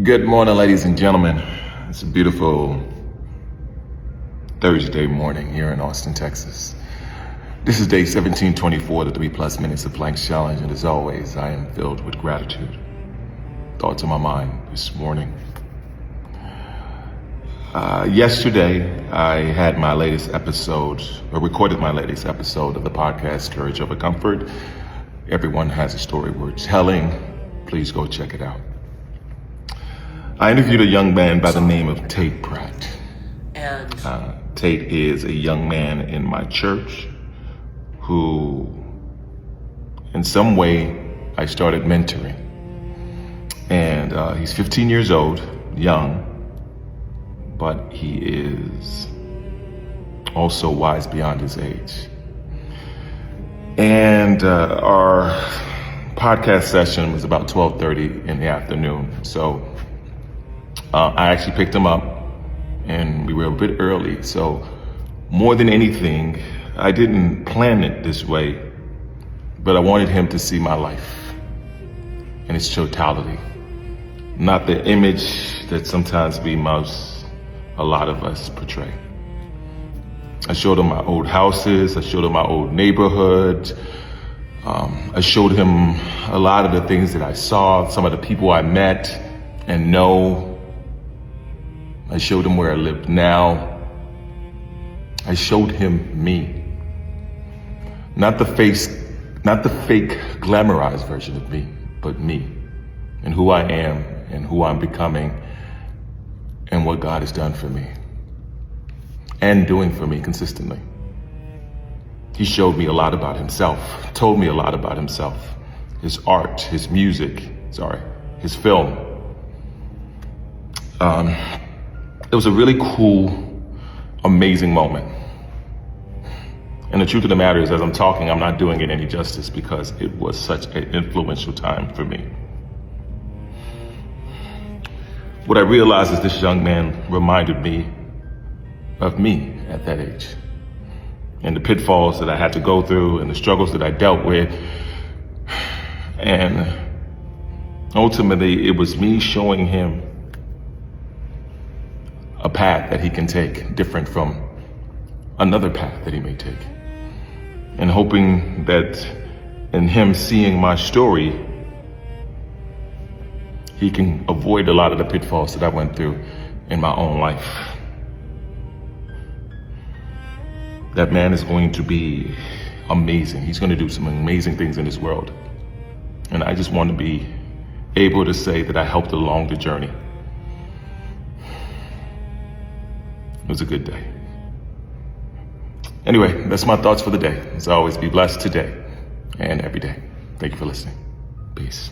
Good morning, ladies and gentlemen. It's a beautiful Thursday morning here in Austin, Texas. This is day 1724, the 3+ minutes of Planks Challenge, and as always, I am filled with gratitude. Thoughts on my mind this morning. Yesterday, I had my latest episode, or recorded my latest episode of the podcast, Courage Over Comfort. Everyone has a story worth telling. Please go check it out. I interviewed a young man by the name of Tate Pratt. Tate is a young man in my church who, in some way, I started mentoring. And he's 15 years old, young, but he is also wise beyond his age. And our podcast session was about 12:30 in the afternoon. So I actually picked him up and we were a bit early. So more than anything, I didn't plan it this way, but I wanted him to see my life in its totality, not the image that sometimes a lot of us portray. I showed him my old houses, I showed him my old neighborhood, I showed him a lot of the things that I saw, some of the people I met and know. I showed him where I lived now. I showed him me. Not the fake glamorized version of me, but me and who I am and who I'm becoming and what God has done for me and doing for me consistently. He showed me a lot about himself, told me a lot about himself, his art, his music, his film. It was a really cool, amazing moment. And the truth of the matter is, as I'm talking, I'm not doing it any justice because it was such an influential time for me. What I realized is this young man reminded me of me at that age and the pitfalls that I had to go through and the struggles that I dealt with. And ultimately, it was me showing him a path that he can take different from another path that he may take. And hoping that in him seeing my story, he can avoid a lot of the pitfalls that I went through in my own life. That man is going to be amazing. He's going to do some amazing things in this world. And I just want to be able to say that I helped along the journey. It was a good day. Anyway, that's my thoughts for the day. As always, be blessed today and every day. Thank you for listening. Peace.